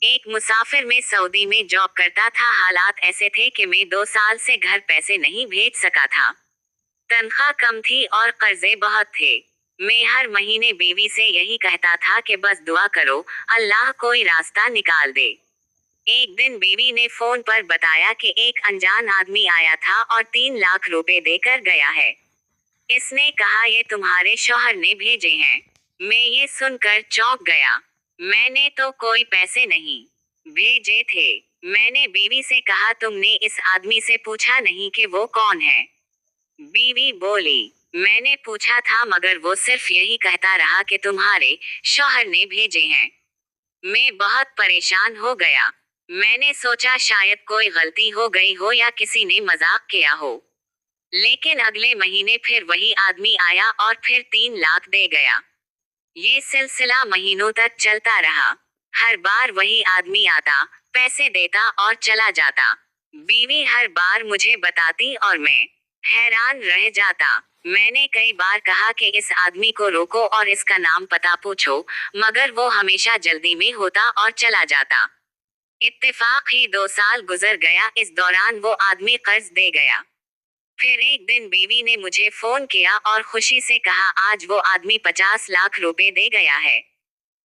एक मुसाफिर में सऊदी में जॉब करता था। हालात ऐसे थे कि मैं 2 साल से घर पैसे नहीं भेज सका था। तनख्वाह कम थी और कर्जे बहुत थे। मैं हर महीने बीवी से यही कहता था कि बस दुआ करो, अल्लाह कोई रास्ता निकाल दे। एक दिन बीवी ने फोन पर बताया कि एक अनजान आदमी आया था और 3 लाख रुपए देकर गया है। इसने कहा ये तुम्हारे शौहर ने भेजे हैं। मैं ये सुनकर चौंक गया। मैंने तो कोई पैसे नहीं भेजे थे। मैंने बीवी से कहा तुमने इस आदमी से पूछा नहीं कि वो कौन है? बीवी बोली, मैंने पूछा था मगर वो सिर्फ यही कहता रहा कि तुम्हारे शौहर ने भेजे हैं। मैं बहुत परेशान हो गया। मैंने सोचा शायद कोई गलती हो गई हो या किसी ने मजाक किया हो। लेकिन अगले महीने फिर वही आदमी आया और फिर 3 लाख दे गया। ये सिलसिला महीनों तक चलता रहा। हर बार वही आदमी आता, पैसे देता और चला जाता। बीवी हर बार मुझे बताती और मैं हैरान रह जाता। मैंने कई बार कहा कि इस आदमी को रोको और इसका नाम पता पूछो, मगर वो हमेशा जल्दी में होता और चला जाता। इत्तेफाक ही 2 साल गुजर गया। इस दौरान वो आदमी कर्ज दे गया। फिर एक दिन बीवी ने मुझे फोन किया और खुशी से कहा आज वो आदमी 50 लाख रुपए दे गया है।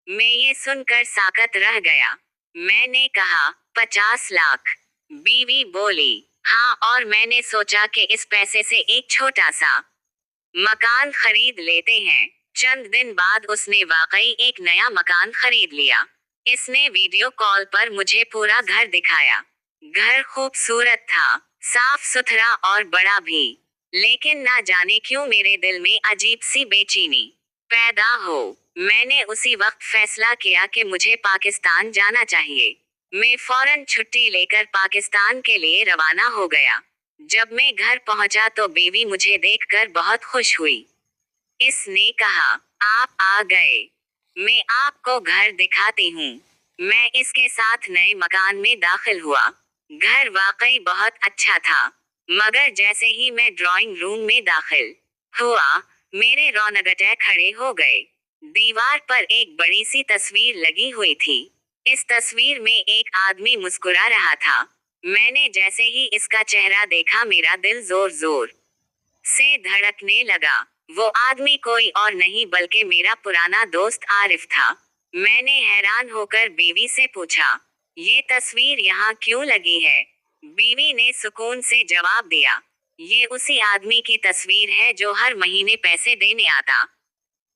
मैं ये सुनकर साकत रह गया। मैंने कहा 50 लाख? बीवी बोली, हाँ, और मैंने सोचा कि इस पैसे से एक छोटा सा मकान खरीद लेते हैं। चंद दिन बाद उसने वाकई एक नया मकान खरीद लिया। इसने वीडियो कॉल पर मुझे पूरा घर दिखाया। घर खूबसूरत था, साफ सुथरा और बड़ा भी। लेकिन ना जाने क्यों मेरे दिल में अजीब सी बेचैनी पैदा हो। मैंने उसी वक्त फैसला किया कि मुझे पाकिस्तान जाना चाहिए। मैं फौरन छुट्टी लेकर पाकिस्तान के लिए रवाना हो गया। जब मैं घर पहुंचा तो बीवी मुझे देखकर बहुत खुश हुई। इसने कहा, आप आ गए, मैं आपको घर दिखाती हूँ। मैं इसके साथ नए मकान में दाखिल हुआ। घर वाकई बहुत अच्छा था, मगर जैसे ही मैं ड्राइंग रूम में दाखिल हुआ, मेरे रोंगटे खड़े हो गए। दीवार पर एक बड़ी सी तस्वीर लगी हुई थी। इस तस्वीर में एक आदमी मुस्कुरा रहा था। मैंने जैसे ही इसका चेहरा देखा मेरा दिल जोर जोर से धड़कने लगा। वो आदमी कोई और नहीं बल्कि मेरा पुराना दोस्त आरिफ था। मैंने हैरान होकर बीवी से पूछा, ये तस्वीर यहाँ क्यों लगी है? बीवी ने सुकून से जवाब दिया, ये उसी आदमी की तस्वीर है जो हर महीने पैसे देने आता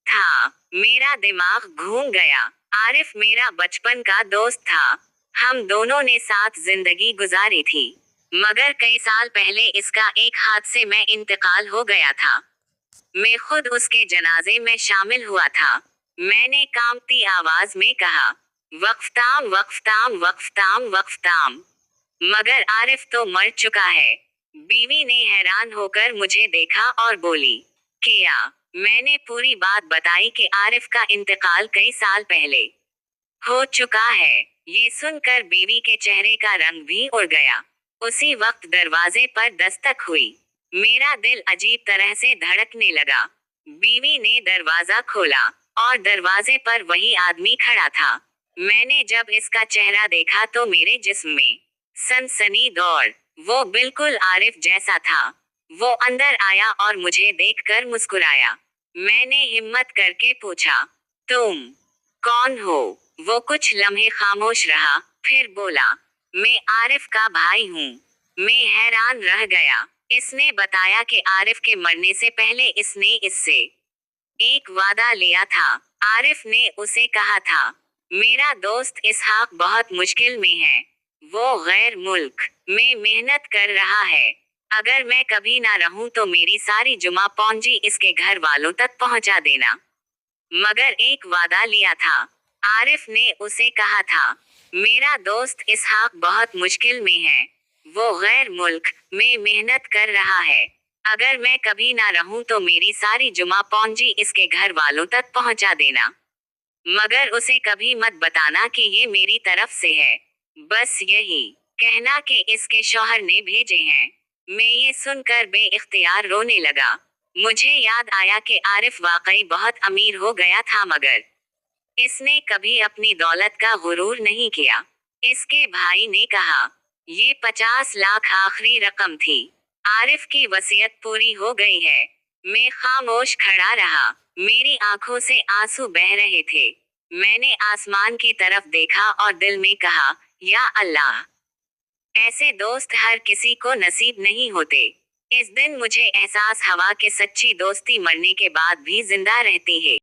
था। मेरा दिमाग घूम गया। आरिफ मेरा बचपन का दोस्त था। हम दोनों ने साथ जिंदगी गुजारी थी। मगर कई साल पहले इसका एक हादसे में इंतकाल हो गया था। मैं खुद उसके जनाजे में शामिल हुआ था। मैंने कांपती आवाज में कहा, वक्फताम वक्फताम वक्फताम वक्फताम। मगर आरिफ तो मर चुका है। बीवी ने हैरान होकर मुझे देखा और बोली, क्या? मैंने पूरी बात बताई कि आरिफ का इंतकाल कई साल पहले हो चुका है। ये सुनकर बीवी के चेहरे का रंग भी उड़ गया। उसी वक्त दरवाजे पर दस्तक हुई। मेरा दिल अजीब तरह से धड़कने लगा। बीवी ने दरवाजा खोला और दरवाजे पर वही आदमी खड़ा था। मैंने जब इसका चेहरा देखा तो मेरे जिस्म में सनसनी दौड़। वो बिल्कुल आरिफ जैसा था। वो अंदर आया और मुझे देखकर मुस्कुराया। मैंने हिम्मत करके पूछा, तुम कौन हो? वो कुछ लम्हे खामोश रहा, फिर बोला, मैं आरिफ का भाई हूँ। मैं हैरान रह गया। इसने बताया कि आरिफ के मरने से पहले इसने इससे एक वादा लिया था। आरिफ ने उसे कहा था, मेरा दोस्त इसहाक बहुत मुश्किल में है। वो गैर मुल्क में मेहनत कर रहा है। अगर मैं कभी ना रहूं तो मेरी सारी जुमा पूंजी इसके घर वालों तक पहुंचा देना। मगर एक वादा लिया था। आरिफ ने उसे कहा था, मेरा दोस्त इसहाक बहुत मुश्किल में है। वो गैर मुल्क में मेहनत कर रहा है। अगर मैं कभी ना रहूं तो मेरी सारी जुमा पूंजी इसके घर वालों तक पहुंचा देना। मगर उसे कभी मत बताना कि ये मेरी तरफ से है। बस यही कहना कि इसके शौहर ने भेजे हैं। मैं ये सुनकर बेइख्तियार रोने लगा। मुझे याद आया कि आरिफ वाकई बहुत अमीर हो गया था, मगर इसने कभी अपनी दौलत का गुरूर नहीं किया। इसके भाई ने कहा, ये 50 लाख आखिरी रकम थी। आरिफ की वसीयत पूरी हो गई है। मैं खामोश खड़ा रहा। मेरी आंखों से आंसू बह रहे थे। मैंने आसमान की तरफ देखा और दिल में कहा, या अल्लाह, ऐसे दोस्त हर किसी को नसीब नहीं होते। इस दिन मुझे एहसास हुआ कि सच्ची दोस्ती मरने के बाद भी जिंदा रहती है।